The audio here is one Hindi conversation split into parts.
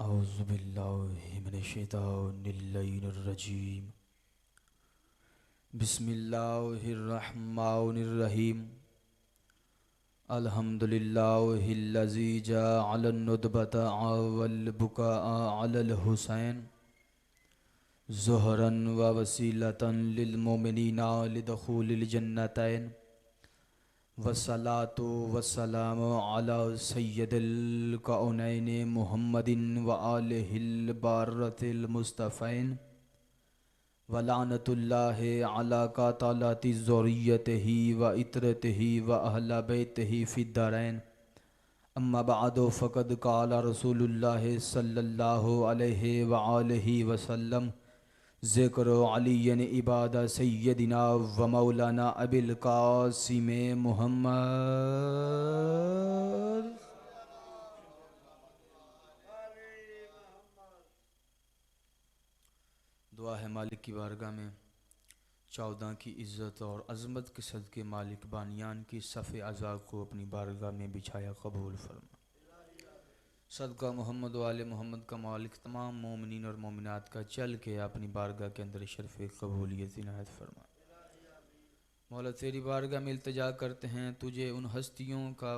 औज़ुबिल्लाहि मिनश्शैतानिर्रजीम। बिस्मिल्लाहिर्रहमानिर्रहीम। अल्हम्दुलिल्लाहिल्लज़ी जअलन नुतबता वल बुकाअ अलल हुसैन ज़ुहरन व वसीलतन लिल मोमिनीना लिदख़ूलिल जन्नतैन वस्सलातु वस्सलामु अला सय्यदिल कौनैन मुहम्मदिन व आलिहिल बारतिल मुस्तफ़ैन व लानतुल्लाहि अला कातलाति ज़ुर्रिय्यतिही व इत्रतिही व अहल बैतिही फ़िद्दारैन। अम्मा बअदु फ़क़द क़ाल रसूलुल्लाहि सल्लल्लाहु अलैहि व आलिहि वसल्लम ज़िक्र अलिय्यन इबादा सय्यदिना व मौलाना अबिल क़ासिम मुहम्मद। दुआ है मालिक की बारगाह में 14 की इज़्ज़त और अज़मत के सदक़े मालिक बानियान की सफ़े अज़ा को अपनी बारगाह में बिछाया कबूल फरमा। सदका मोहम्मद वाले मोहम्मद का मालिक तमाम मोमिनीन और मोमिनात का चल के अपनी बारगाह के अंदर शर्फ़ कबूलियत इनायत फरमा। मौला तेरी बारगाह में इल्तिजा करते हैं तुझे उन हस्तियों का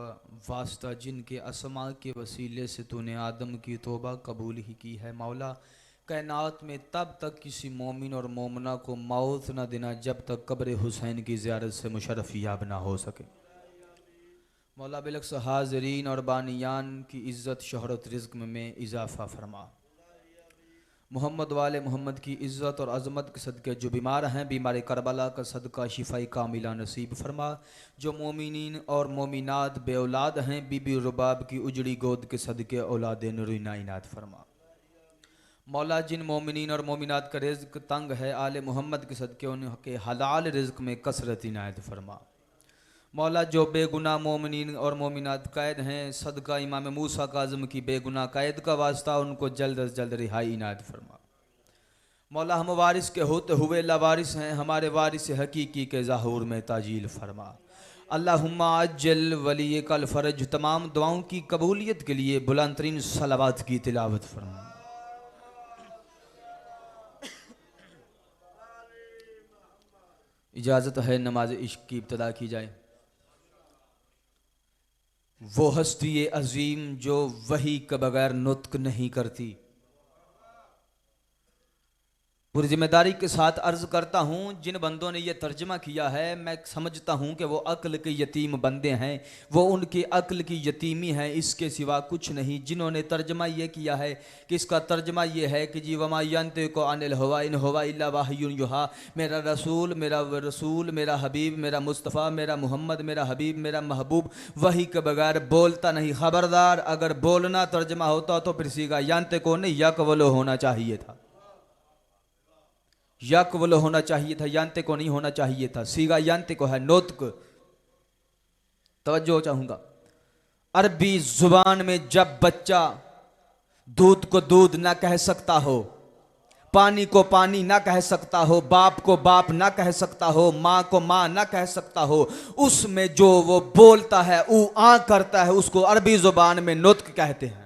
वास्ता जिनके अस्मा के वसीले से तूने आदम की तौबा कबूल ही की है। मौला कायनात में तब तक किसी मोमिन और मोमना को मौत न देना जब तक कब्र हुसैन की ज़ियारत से मुशर्रफ याब ना हो सके। मौला बिलक्स हाज़रीन और बानियान की इज़्ज़त शोहरत रिज़्क़ में इजाफ़ा फरमा। मोहम्मद वाले मोहम्मद की इज़्ज़त और अज़मत के सदक़े जो बीमार हैं बीमार करबला का सदका शिफ़ाई कामिला नसीब फरमा। जो मोमिनीन और मोमिनात बे औलाद हैं बीबी रुबाब की उजड़ी गोद के सदक़े औलाद नूरीना इनात फरमा। मौला जिन मोमिनीन और मोमिनात का रिज़्क़ तंग है आले मोहम्मद के सदक़े उनके हलाल रिज़्क़ में कसरत इनायत फरमा। मौला जो बेगुनाह मोमिनीन और मोमिनात कैद हैं सदका इमाम मूसा काज़म की बेगुनाह कैद का वास्ता उनको जल्द अज जल्द रिहाई इनायत फरमा। मौला हम वारिस के होते हुए लावारिस हैं हमारे वारिस हकीकी के ज़हूर में ताजील फरमा। अल्लाहुम्मा अज्जल वली कल फ़रज। तमाम दुआओं की कबूलियत के लिए बुलंद तरीन सलावत की तिलावत फरमा। इजाज़त है नमाज इश्क की इब्तदा की जाए। वो हस्ती अजीम जो वही के बगैर नुत्क नहीं करती। पूरी जिम्मेदारी के साथ अर्ज़ करता हूँ जिन बंदों ने यह तर्जमा किया है मैं समझता हूँ कि वो अक्ल के यतीम बंदे हैं, वो उनकी अक्ल की यतीमी है, इसके सिवा कुछ नहीं। जिन्होंने तर्जमा ये किया है कि इसका तर्जमा ये है कि जी वमा यंतिक़ु अनिल हवा इन हुवा इल्ला वहयुन युहा। मेरा रसूल मेरा हबीब मेरा मुस्तफ़ा मेरा मोहम्मद मेरा हबीब मेरा महबूब वही के बगैर बोलता नहीं। ख़बरदार अगर बोलना तर्जमा होता तो फिर सीगा यंतिक़ु नहीं यक़वलु होना चाहिए था, यक़वल होना चाहिए था, यंते को नहीं होना चाहिए था। सीगा यंते को है नोतक। तवज्जो चाहूंगा अरबी जुबान में जब बच्चा दूध को दूध ना कह सकता हो, पानी को पानी ना कह सकता हो, बाप को बाप ना कह सकता हो, माँ को माँ ना कह सकता हो, उसमें जो वो बोलता है ऊ आ करता है उसको अरबी जुबान में नोतक कहते हैं।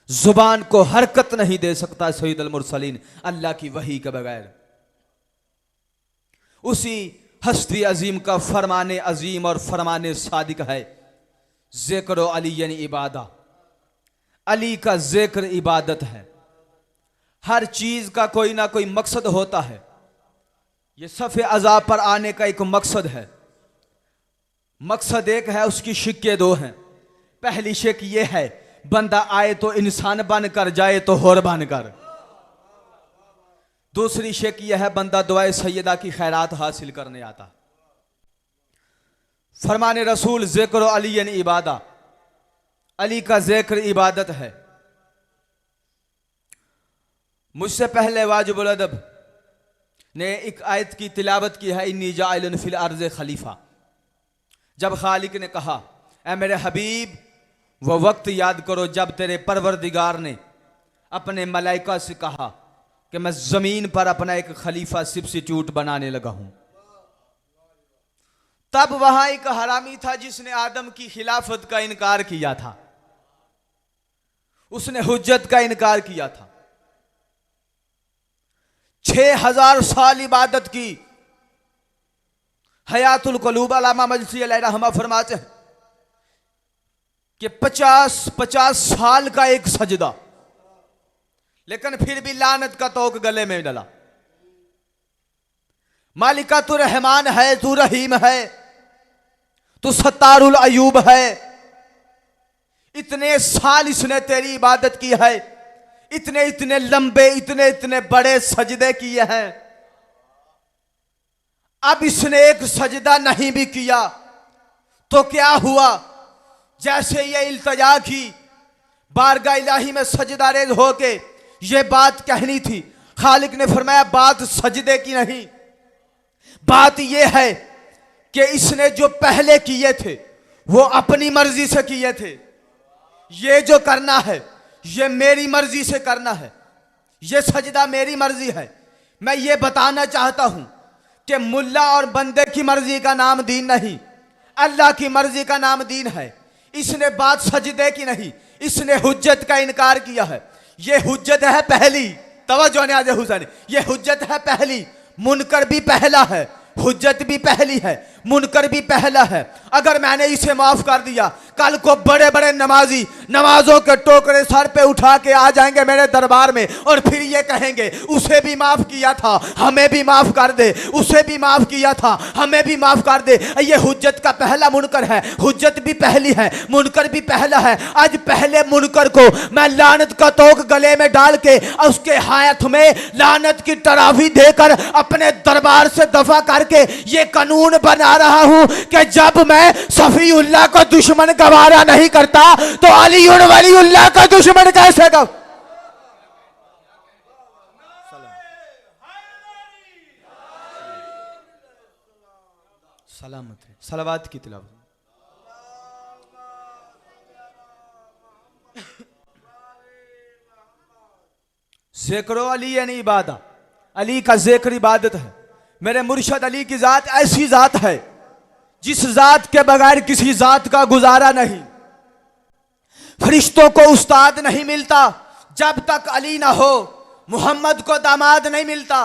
जुबान को हरकत नहीं दे सकता सैयद अल मुरसलीन अल्लाह की वही के बगैर। उसी हस्ती अजीम का फरमाने अजीम और फरमाने सादिक है ज़िक्र अली यानी इबादा। अली का जिक्र इबादत है। हर चीज का कोई ना कोई मकसद होता है। यह सफ़े अज़ा पर आने का एक मकसद है। मकसद एक है, उसकी शिक्के दो हैं। पहली शिक यह है बंदा आए तो इंसान बनकर जाए तो होर बनकर। दूसरी शिक यह है बंदा दुआए सैयदा की खैरात हासिल करने आता। फरमाने रसूल ज़िक्र अली यानी इबादा। अली का जिक्र इबादत है। मुझसे पहले वाजिबुल अदब ने एक आयत की तिलावत की है इन्नी जाइलुन फिल अर्ज़ खलीफा। जब खालिक ने कहा ऐ मेरे हबीब वो वक्त याद करो जब तेरे परवरदिगार ने अपने मलाइका से कहा कि मैं जमीन पर अपना एक खलीफा सब्स्टिट्यूट बनाने लगा हूं। तब वहां एक हरामी था जिसने आदम की खिलाफत का इनकार किया था। उसने हुज्जत का इनकार किया था। 6000 साल इबादत की। हयातुल क़ुलूब अल्लामा मजसी अलैहिर्रहमा फरमाते हैं कि 50 साल का एक सजदा, लेकिन फिर भी लानत का तोक गले में डला। मालिका तू रहमान है, तू रहीम है, तू सत्तारुल अयूब है। इतने साल इसने तेरी इबादत की है, इतने इतने लंबे, इतने इतने बड़े सजदे किए हैं। अब इसने एक सजदा नहीं भी किया तो क्या हुआ? जैसे ये इल्तजा की, बारगाह इलाही में सजदा रेज होके ये बात कहनी थी, खालिक ने फरमाया बात सजदे की नहीं, बात यह है कि इसने जो पहले किए थे वो अपनी मर्जी से किए थे। ये जो करना है ये मेरी मर्जी से करना है, ये सजदा मेरी मर्जी है। मैं ये बताना चाहता हूं कि मुल्ला और बंदे की मर्जी का नाम दीन नहीं, अल्लाह की मर्जी का नाम दीन है। इसने बात सजदे की नहीं, इसने हुज्जत का इनकार किया है। ये हुज्जत है पहली, तवज्जो न्याज़ हुसैन, ये हुज्जत है पहली। मुनकर भी पहला है, हुज्जत भी पहली है, मुनकर भी पहला है। अगर मैंने इसे माफ कर दिया, कल को बड़े बड़े नमाजी नमाजों के टोकरे सर पे उठा के आ जाएंगे मेरे दरबार में और फिर ये कहेंगे उसे भी माफ किया था, हमें भी माफ कर दे, उसे भी माफ किया था, हमें भी माफ कर दे। ये हुज्जत का पहला मुनकर है, हुज्जत भी पहली है, मुनकर भी पहला है। आज पहले मुनकर को मैं लानत का तोक गले में डाल के उसके हाथ में लानत की तरावी देकर अपने दरबार से दफा करके ये कानून बना रहा हूं कि जब मैं सफीउल्लाह को दुश्मन गवारा नहीं करता तो अली वलीउल्लाह का दुश्मन कैसे गव। सलामत है, सलावत की तिलावत। ज़िक्रो अली यानी इबादत, अली का जिक्र इबादत है। मेरे मुर्शद अली की जात ऐसी जात है जिस जात के बगैर किसी जात का गुजारा नहीं। फरिश्तों को उस्ताद नहीं मिलता जब तक अली ना हो, मोहम्मद को दामाद नहीं मिलता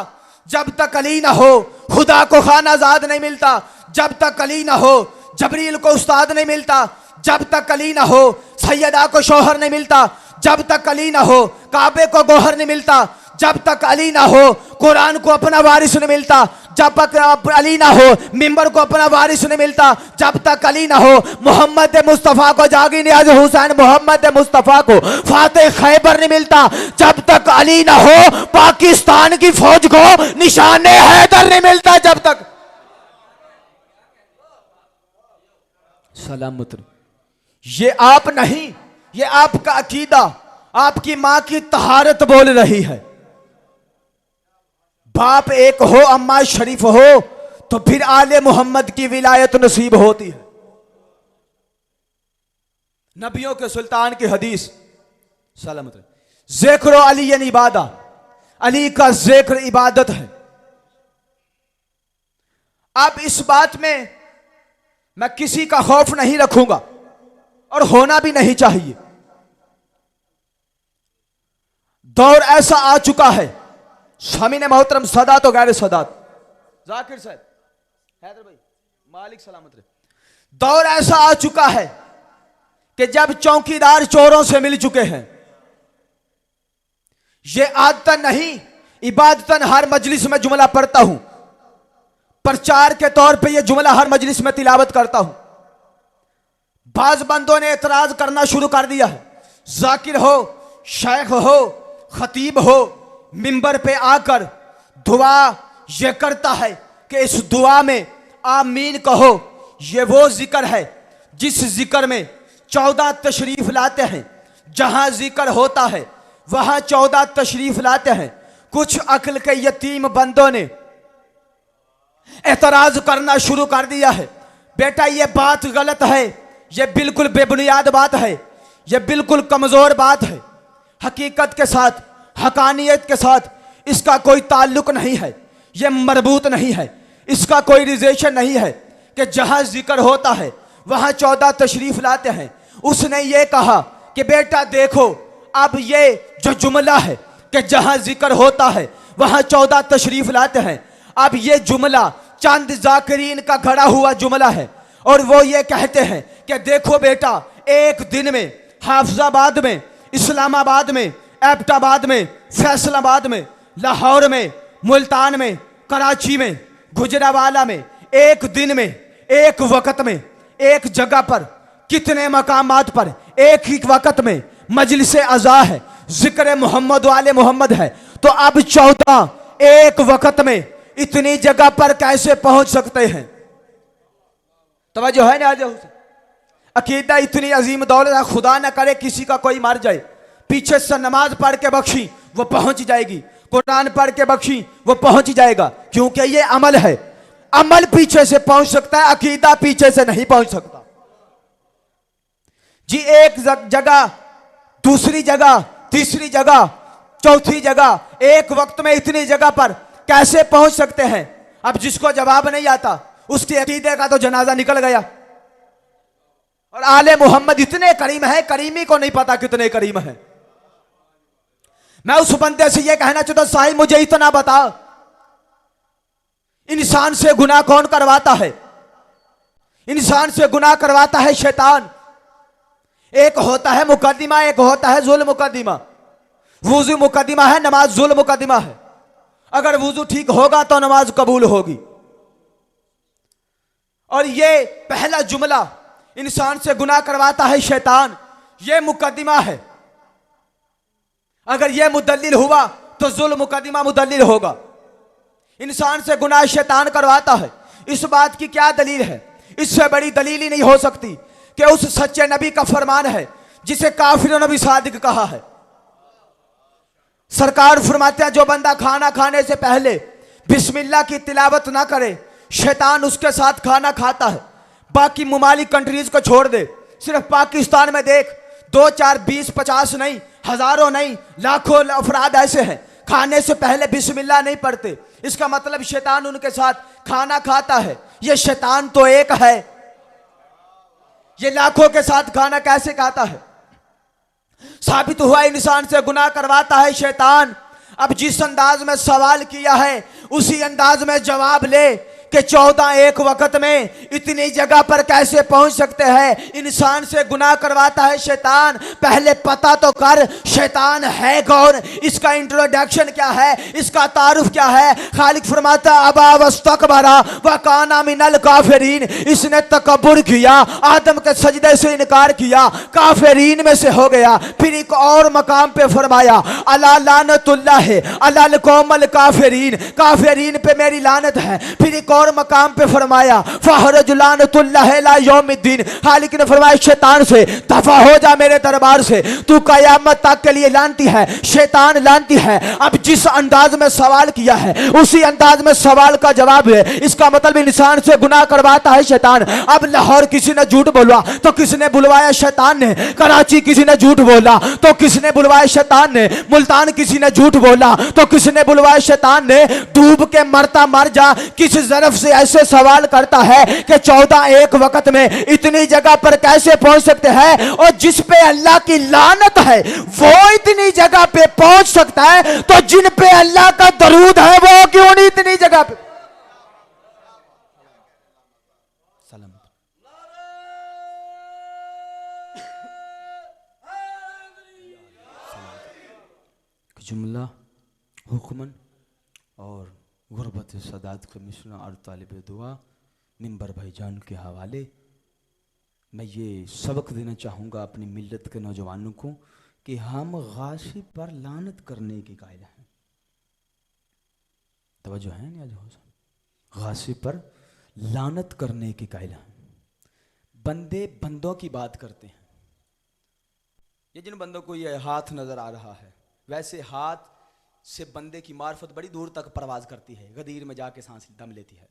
जब तक अली ना हो, खुदा को खानाजाद नहीं मिलता जब तक अली ना हो, जबरील को उस्ताद नहीं मिलता जब तक अली ना हो, सैयदा को शौहर नहीं मिलता जब तक अली ना हो, काबे को गौहर नहीं मिलता जब तक अली ना हो, कुरान को अपना वारिस नहीं मिलता जब तक अली ना हो, मिंबर को अपना वारिस नहीं मिलता जब तक अली ना हो, मोहम्मद मुस्तफ़ा को जागी नियाज़ हुसैन मोहम्मद मुस्तफ़ा को फातेह खैबर नहीं मिलता जब तक अली ना हो, पाकिस्तान की फौज को निशाने हैदर नहीं मिलता जब तक। सलामत। ये आप नहीं, ये आपका अकीदा, आपकी मां की तहारत बोल रही है। बाप एक हो, अम्मा शरीफ हो तो फिर आले मोहम्मद की विलायत नसीब होती है। नबियों के सुल्तान की हदीस, सलामत। ज़िक्रो अली यानी इबादत, अली का जिक्र इबादत है। अब इस बात में मैं किसी का खौफ नहीं रखूंगा और होना भी नहीं चाहिए। दौर ऐसा आ चुका है, स्वामी ने मोहतरम सदा तो गैर सदात जाकिर साहब हैदर भाई मालिक सलामत रहे। दौर ऐसा आ चुका है कि जब चौकीदार चोरों से मिल चुके हैं, ये आदतन नहीं इबादतन हर मजलिस में जुमला पढ़ता हूं, प्रचार के तौर पे ये जुमला हर मजलिस में तिलावत करता हूं। बाज बंदों ने एतराज करना शुरू कर दिया है। जाकिर हो, शेख हो, खतीब हो, मिंबर पे आकर दुआ ये करता है कि इस दुआ में आमीन कहो। ये वो जिक्र है जिस जिक्र में 14 तशरीफ लाते हैं। जहां जिक्र होता है वहां 14 तशरीफ लाते हैं। कुछ अक्ल के यतीम बंदों ने एतराज करना शुरू कर दिया है। बेटा ये बात गलत है, ये बिल्कुल बेबुनियाद बात है, ये बिल्कुल कमजोर बात है। हकीकत के साथ, हकानियत के साथ इसका कोई ताल्लुक नहीं है, ये मरबूत नहीं है, इसका कोई रिलेशन नहीं है कि जहां जिक्र होता है वहां 14 तशरीफ लाते हैं। उसने ये कहा कि बेटा देखो अब ये जो जुमला है कि जहां जिक्र होता है वहां 14 तशरीफ लाते हैं, अब ये जुमला चंद जाकिरीन का घड़ा हुआ जुमला है और वो ये कहते हैं कि देखो बेटा, एक दिन में हाफिजाबाद में, इस्लामाबाद में, एबटाबाद में, फैसलाबाद में, लाहौर में, मुल्तान में, कराची में, गुजरावाला में, एक दिन में, एक वक्त में, एक जगह पर, कितने मकामात पर एक ही वक्त में मजलिस अज़ा है, जिक्र मोहम्मद वाले मोहम्मद है। तो अब 14 एक वक्त में इतनी जगह पर कैसे पहुंच सकते हैं? तवज्जो है ना? अकीदा इतनी अजीम दौलत है, खुदा न करे किसी का कोई मर जाए, पीछे से नमाज पढ़ के बख्शी वो पहुंच जाएगी, कुरान पढ़ के बख्शी वो पहुंच जाएगा, क्योंकि ये अमल है। अमल पीछे से पहुंच सकता है, अकीदा पीछे से नहीं पहुंच सकता जी। एक जगह, दूसरी जगह, तीसरी जगह, चौथी जगह, एक वक्त में इतनी जगह पर कैसे पहुंच सकते हैं? अब जिसको जवाब नहीं आता उसके अकीदे का तो जनाजा निकल गया। और आले मोहम्मद इतने करीम है, करीमी को नहीं पता कितने करीम है। मैं उस बंदे से यह कहना चाहता हूं, साहिब मुझे इतना बता, इंसान से गुनाह कौन करवाता है? इंसान से गुनाह करवाता है शैतान। एक होता है मुकद्दिमा, एक होता है जुल्म मुकद्दिमा। वुजू मुकद्दिमा है, नमाज जुल्म मुकद्दिमा है। अगर वुजू ठीक होगा तो नमाज कबूल होगी। और ये पहला जुमला, इंसान से गुनाह करवाता है शैतान, ये मुकद्दिमा है। अगर ये मुदल्लिल हुआ तो जुल्म मुकद्दिमा मुदल्लिल होगा। इंसान से गुनाह शैतान करवाता है। इस बात की क्या दलील है? इससे बड़ी दलील ही नहीं हो सकती कि उस सच्चे नबी का फरमान है जिसे काफिर नबी सादिक कहा है। सरकार फरमाते हैं, जो बंदा खाना खाने से पहले बिस्मिल्लाह की तिलावत ना करे, शैतान उसके साथ खाना खाता है। बाकी मुमालिक कंट्रीज को छोड़ दे, सिर्फ पाकिस्तान में देख, 2, 4, 20, 50 नहीं, हजारों नहीं, लाखों अफराद ऐसे हैं खाने से पहले बिस्मिल्लाह नहीं पढ़ते। इसका मतलब शैतान उनके साथ खाना खाता है। ये शैतान तो एक है, ये लाखों के साथ खाना कैसे खाता है? साबित हुआ इंसान से गुनाह करवाता है शैतान। अब जिस अंदाज में सवाल किया है उसी अंदाज में जवाब ले कि 14 एक वक्त में इतनी जगह पर कैसे पहुंच सकते हैं? इंसान से गुनाह करवाता है शैतान। पहले पता तो कर शैतान है कौन, इसका इंट्रोडक्शन क्या है, इसका तारुफ क्या है। खालिक फरमाता, अबा वस्तकबरा व काना मिनल काफिरीन, इसने तकब्बुर किया, आदम के सजदे से इनकार किया, काफिरीन में से हो गया। फिर एक और मकाम पे फरमाया, अला लानतुल्लाह अलल कौमल काफिरीन, काफिरीन पे मेरी लानत है। फिर एक और मकाम पे फरमाया, फहरज लानतुल्लाह ला यौमिद्दीन, खालिक ने फरमाया शैतान से दफा हो जा मेरे दरबार से, तू कयामत तक के लिए लानती है, शैतान लानती है। अब जिस अंदाज में सवाल किया है उसी अंदाज में सवाल का जवाब है। इसका मतलब इंसान से गुनाह करवाता है शैतान। अब लाहौर किसी ने झूठ बोला तो किसने बुलवाया? शैतान ने। कराची किसी ने झूठ बोला तो किसने बुलवाया? शैतान ने। मुल्तान किसी ने झूठ बोला तो किसने बुलवाया? शैतान ने। डूब के मरता मर जा किस जरफ से ऐसे सवाल करता है कि 14 एक वक्त में इतनी जगह पर कैसे पहुंच सकते हैं? और जिस पे अल्लाह की लानत है वो इतनी जगह पे पहुंच सकता है, तो जिन पे अल्लाह का दरूद है वो क्यों नहीं इतनी जगह पे? जुमला हुक्मन और गुरबत सदात कमिश्नर और तालिब दुआ मिंबर भाईजान के हवाले मैं ये सबक देना चाहूँगा अपनी मिल्लत के नौजवानों को कि हम गासिब पर लानत करने के कायल हैं। तवज्जो है नहीं? आज गासिब पर लानत करने के कायल हैं। बंदे बंदों की बात करते हैं। ये जिन बंदों को ये हाथ नजर आ रहा है, वैसे हाथ से बंदे की मार्फत बड़ी दूर तक परवाज करती है, गदीर में जाके सांस दम लेती है।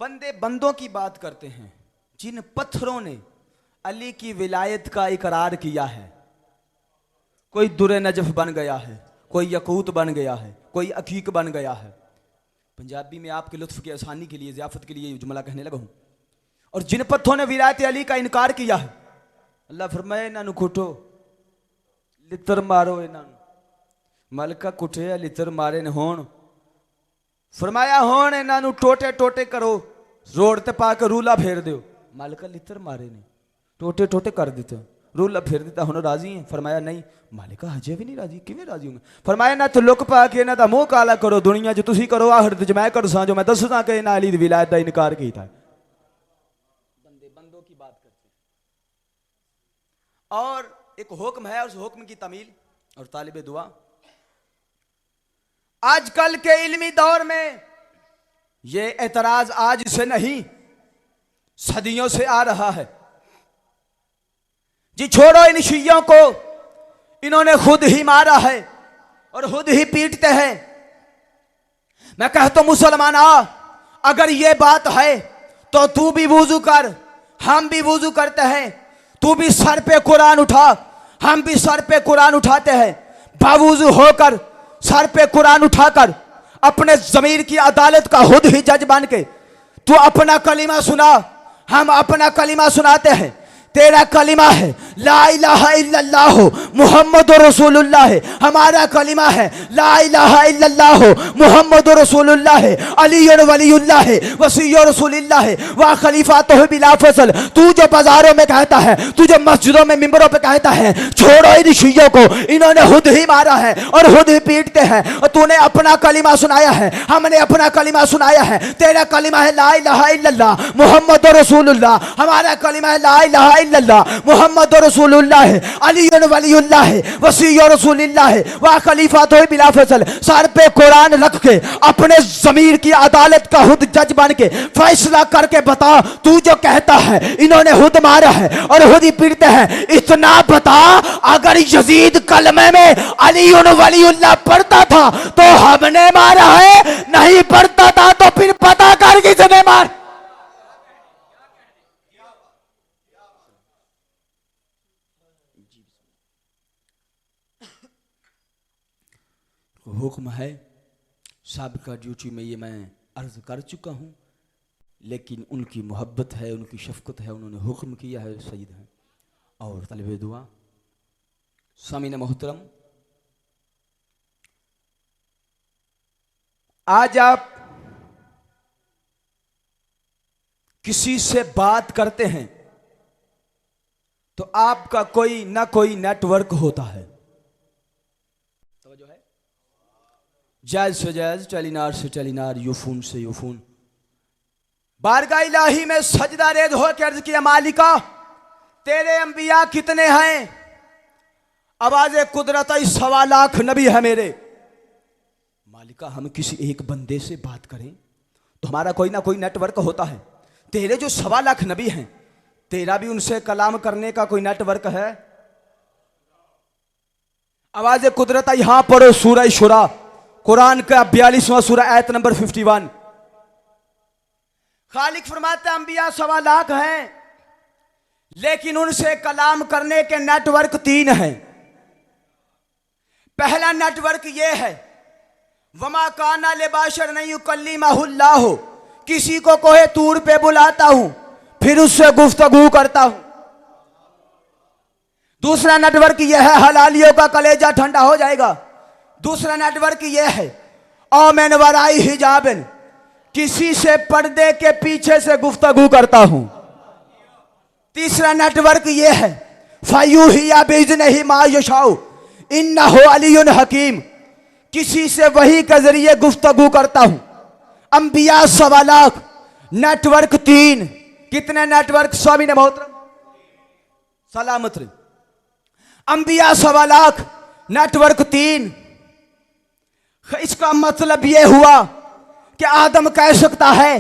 बंदे बंदों की बात करते हैं। जिन पत्थरों ने अली की विलायत का इकरार किया है, कोई दुरे नजफ बन गया है, कोई यकूत बन गया है, कोई अकीक बन गया है। पंजाबी में आपके लुत्फ की आसानी के लिए, ज़ियाफत के लिए जुमला कहने लगा हूं। और जिन पत्थरों ने विलायत अली का इनकार किया है, अल्लाह फरमाए इन्हां नूं कुटो, लितर मारो इन्हां नूं। मलका कुटिया लितर मारे ने होण, फरमाया होण इन्हां नूं टोटे टोटे करो, रोड ते पा के रूला फेर दिओ। मलका लितर मारे ने, टोटे टोटे कर दिते, रूला फेर दिता, हुण राजी है? फरमाया नहीं। मालिका हजे भी नहीं राजी, किवें राजी होंगे? फरमाया ना तो लुक पा के इन्हां दा मुंह काला करो, दुनिया च तुसीं करो, आखिरत च मैं करसां जो मैं दसदा कि इन्हां अली दी विलायत दा इनकार कीता है। बंदे बंदों की बात करते हैं। और एक हुक्म है, उस हुक्म की तमील और तालिबे दुआ। आजकल के इल्मी दौर में ये एतराज आज से नहीं, सदियों से आ रहा है। जी छोड़ो इन शियों को, इन्होंने खुद ही मारा है और खुद ही पीटते हैं। मैं कहता हूं मुसलमान आ, अगर ये बात है तो तू भी वुजू कर, हम भी वुजू करते हैं। तू भी सर पे कुरान उठा, हम भी सर पे कुरान उठाते हैं। बावुजू होकर सर पे कुरान उठाकर अपने जमीर की अदालत का खुद ही जज बन के तू अपना कलिमा सुना, हम अपना कलिमा सुनाते हैं। तेरा कलिमा है ला इलाहा इल्लल्लाह मुहम्मद रसूलुल्लाह, हमारा कलिमा है ला इलाहा इल्लल्लाह मुहम्मद रसूलुल्लाह अली वलीउल्लाह वसी रसूलुल्लाह व खलीफातुहु बिला फसल। तू जो बाजारों में कहता है, तू जो मस्जिदों में मिंबरों पे कहता है छोड़ो इन शियों को, इन्होंने खुद ही मारा है और खुद ही पीटते हैं, और तूने अपना कलिमा सुनाया है, हमने अपना कलिमा सुनाया है। तेरा कलिमा है ला इलाहा इल्लल्लाह मुहम्मद रसूलुल्लाह, हमारा कलिमा है ला इलाहा इल्लल्लाह मुहम्मद रसूलुल्लाह अली वलीउल्लाह वसी रसूलुल्लाह व खलीफातुहु बिला फसल। सर पे कुरान रख के अपने ज़मीर की अदालत का खुद जज बन के फैसला करके बता, तू जो कहता है इन्होंने खुद मारा है और खुद ही पीटते हैं, इतना बता, अगर यजीद कलमे में अली वलीउल्लाह पढ़ता था तो हमने मारा है, नहीं पढ़ता था तो फिर पता कर किसने मारा। हुक्म है साबिका ड्यूटी में, ये मैं अर्ज कर चुका हूं, लेकिन उनकी मोहब्बत है, उनकी शफकत है, उन्होंने हुक्म किया है, सईद है। और तलबे दुआ सामीन मोहतरम, आज आप किसी से बात करते हैं तो आपका कोई ना कोई नेटवर्क होता है, जो है जायज से जायज, टेलीनार से टेलीनार, यूफून से यूफून। बारगाह इलाही में सजदा रेज हो के अर्ज किया, मालिका तेरे अंबिया कितने हैं? आवाज कुदरत 1.25 लाख नबी है मेरे। मालिका हम किसी एक बंदे से बात करें तो हमारा कोई ना कोई नेटवर्क होता है। तेरे जो 1.25 लाख नबी हैं, तेरा भी उनसे कलाम करने का कोई नेटवर्क है? आवाज कुदरत यहां पढ़ो, सूरह शुरा, कुरान का 42वां सूरा, आयत नंबर 51। खालिक फरमाते हैं अंबिया 1.25 लाख हैं, लेकिन उनसे कलाम करने के नेटवर्क 3 हैं। पहला नेटवर्क यह है, वमा काना लिबाशर नहीं युकल्लिमहुल्लाह, किसी को कोहे तूर पे बुलाता हूं फिर उससे गुफ्तगू करता हूं। दूसरा नेटवर्क यह है, हलालियों का कलेजा ठंडा हो जाएगा। दूसरा नेटवर्क यह है, औ मैन वराई हिजाबन, किसी से पर्दे के पीछे से गुफ्तगू करता हूं। तीसरा नेटवर्क यह है, फयूहिया बिइज़्निही मा यशाउ इन्नहु अलियुन हकीम, किसी से वही के जरिए गुफ्तगू करता हूं। अंबिया 1.25 लाख, नेटवर्क 3। कितने नेटवर्क? स्वामी ने मोहतरम सलामत रहे। अंबिया 1.25 लाख, नेटवर्क 3। इसका मतलब यह हुआ कि आदम कह सकता है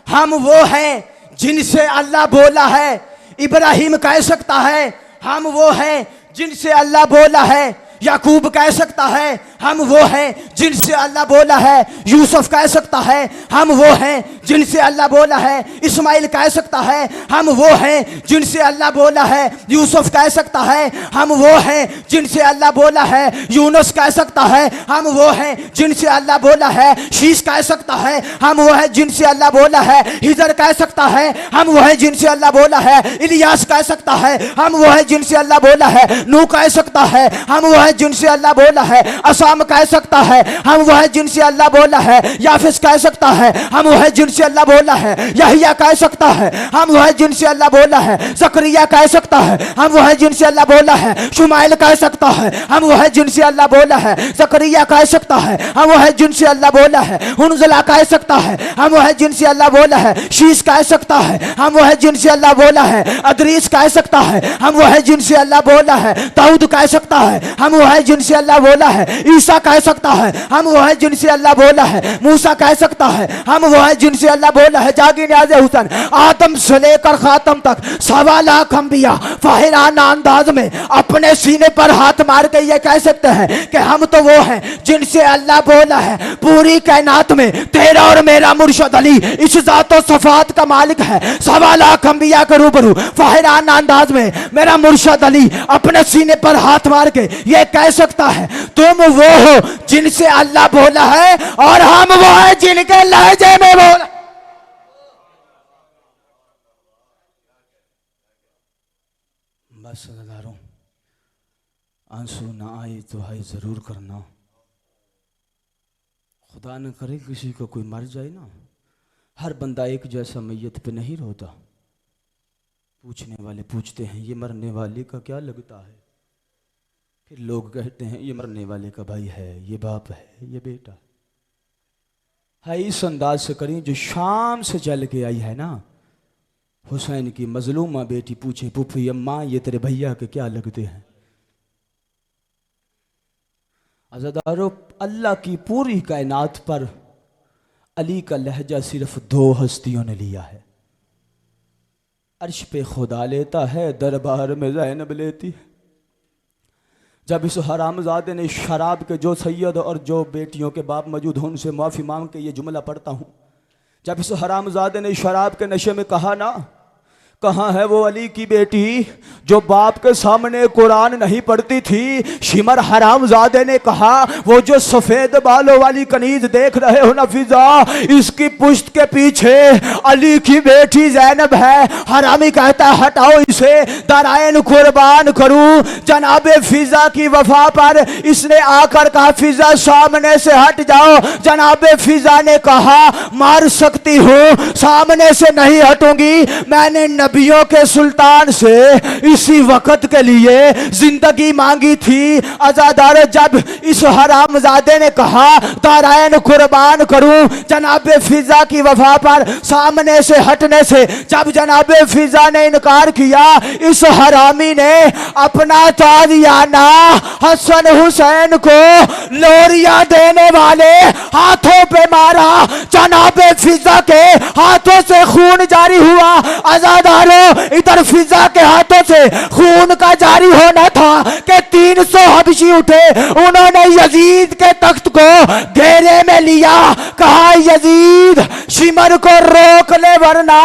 हम वो हैं जिनसे अल्लाह बोला है, इब्राहिम कह सकता है हम वो हैं जिनसे अल्लाह बोला है, याकूब कह सकता है हम वो हैं जिनसे अल्लाह बोला है। यूसुफ कह सकता है हम वो हैं जिनसे अल्लाह बोला है। इस्माइल कह सकता है हम वो हैं जिनसे अल्लाह बोला है। यूसुफ कह सकता है हम वो हैं जिनसे अल्लाह बोला है। यूनुस कह सकता है हम वो हैं जिनसे अल्लाह बोला है। शीश कह सकता है हम वो हैं जिनसे अल्लाह बोला है। हिजर कह सकता है हम वो हैं जिनसे अल्लाह बोला है। इलियास कह सकता है हम वो हैं जिनसे अल्लाह बोला है। नूह कह सकता है हम वो हैं जिनसे अल्लाह बोला है। असाम कह सकता है हम वो हैं जिनसे अल्लाह बोला है। याफिस कह सकता है हम वो हैं जिनसे अल्लाह बोला है। यहिया कह सकता है हम वो हैं जिनसे अल्लाह बोला है। जकरिया कह सकता है हम वो हैं जिनसे अल्लाह बोला है। शुमाइल कह सकता है हम वो हैं जिनसे अल्लाह बोला है। जकरिया कह सकता है हम वो हैं जिनसे अल्लाह बोला है। हुनजला कह सकता है हम वो हैं जिनसे अल्लाह बोला है। शीश कह सकता है हम वो हैं जिनसे अल्लाह बोला है। अदरीस कह सकता है हम वो हैं जिनसे अल्लाह बोला है। दाऊद कह सकता है हम वो हैं जिनसे अल्लाह बोला है। ईसा कह सकता है हम वो हैं जिनसे अल्लाह बोला है। मूसा कह सकता है हम वो हैं जिनसे अल्लाह बोला है। जागी न्याज़े हुसैन आदम से लेकर खातम तक 1.25 लाख अंबिया फाहिराना अंदाज में अपने सीने पर हाथ मार के ये कह सकते हैं कि हम तो वो हैं जिनसे अल्लाह बोला है। पूरी कायनात में तेरा और मेरा मुर्शद अली इस जात और सफात का मालिक है। 1.25 लाख अंबिया के रूबरू फाहिराना अंदाज में मेरा मुर्शद अली अपने सीने पर हाथ मार के ये कह सकता है तुम वो हो जिनसे अल्लाह बोला है और हम वो हैं जिनके लहजे में बोला। बस सदारों आंसू ना आए तो हाय जरूर करना। खुदा न करे किसी को कोई मर जाए ना। हर बंदा एक जैसा मैयत पे नहीं रोता। पूछने वाले पूछते हैं ये मरने वाले का क्या लगता है। फिर लोग कहते हैं ये मरने वाले का भाई है, ये बाप है, ये बेटा है। इस अंदाज से करें जो शाम से चल के आई है ना। हुसैन की मजलूमा बेटी पूछे पुफी अम्मा ये तेरे भैया के क्या लगते हैं। अज़ादारों अल्लाह की पूरी कायनात पर अली का लहजा सिर्फ 2 हस्तियों ने लिया है। अर्श पे खुदा लेता है, दरबार में ज़ैनब लेती है। जब इस हरामजादे ने शराब के जो सैयद और जो बेटियों के बाप मौजूद हों उनसे माफ़ी मांग के ये जुमला पढ़ता हूँ। जब इस हरामजादे ने शराब के नशे में कहा ना, कहाँ है वो अली की बेटी जो बाप के सामने कुरान नहीं पढ़ती थी। शिमर हरामजादे ने कहा वो जो सफेद बालों वाली कनीज देख रहे हो ना फिजा, इसकी पुश्त के पीछे अली की बेटी ज़ैनब है। हरामी कहता है हटाओ इसे, दरायन कुर्बान करूं। जनाबे फिजा की वफा पर इसने आकर कहा फिजा सामने से हट जाओ। जनाबे फिजा ने कहा मार सकती हूँ, सामने से नहीं हटूंगी। मैंने नबियों के सुल्तान से इसी वक्त के लिए जिंदगी मांगी थी। अज़ादार जब इस हरामजादे ने कहा दारायन कुर्बान करूं जनाबे फिजा की वफा पर सामने से हटने से, जब जनाबे फिजा ने इनकार किया, इस हरामी ने अपना तादियाना हसन हुसैन को लोरिया देने वाले हाथों पे मारा। जनाबे फिजा के हाथों से खून जारी हुआ। आजादारों इधर फिजा के हाथों से खून का जारी होना था कि 300 हबशी उठे। उन्होंने यजीद के तख्त को घेरे में लिया। कहा यजीद शिमर को रोक ले वरना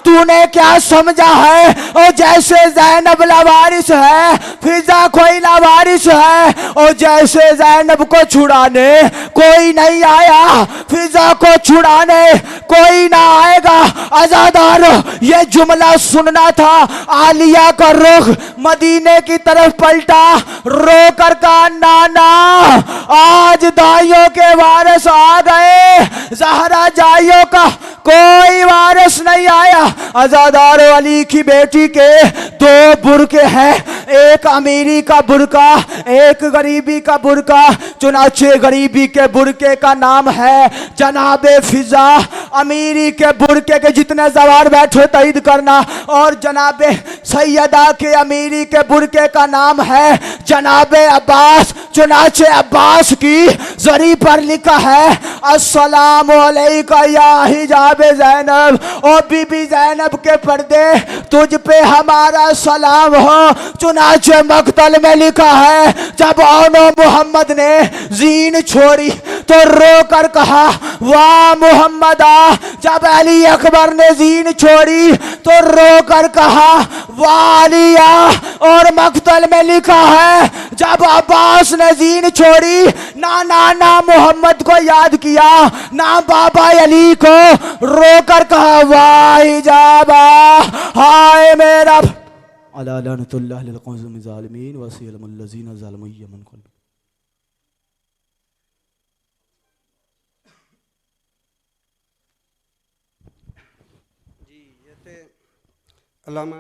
तूने क्या समझा है। और जैसे ज़ैनब लावारिस है, फिजा कोई लावारिस है। और जैसे ज़ैनब को छुड़ाने कोई नहीं आया, फिजा को छुड़ाने कोई ना आएगा। आजादारों ये जुमला सुनना था। आलिया का रुख मदीने की तरफ पलटा, रो कर कहा नाना आज दाइयों के वारिस आ गए, ज़हरा जाइयों का कोई वारिस नहीं आया। आजादारों अली की बेटी के 2 बुरके हैं, एक अमीरी का बुरका, एक गरीबी का बुरका। चुनाचे गरीबी के बुरके का नाम है जनाबे फिजा। अमीरी के बुरके के जितने जवार बैठे तईद करना। और जनाबे सैयदा के अमीरी के बुरके का नाम है जनाबे अब्बास। चुनाचे अब्बास की जरी पर लिखा है अस्सलाम अलैका या हिजाबे ज़ैनब। और बीबी ज़ैनब के पर्दे तुझ पे हमारा सलाम हो। चुनाचे मकतल में लिखा है जब औनो मोहम्मद ने जीन छोड़ी तो रो कर कहा वाह मोहम्मदा। जब अली अकबर ने जीन छोड़ी तो रो कर कहा वाह अलिया। और मकतल में लिखा है जब अब्बास ने जीन छोड़ी ना नाना मोहम्मद को याद किया ना बाबा अली को, रो कर कहा वाह हिजाबा हाय मेरा अला लानतुल्लाह लिल कौमिज़ ज़ालिमीन वसियलमुल लज़ीना ज़लमू यमन। जी ये थे अल्लामा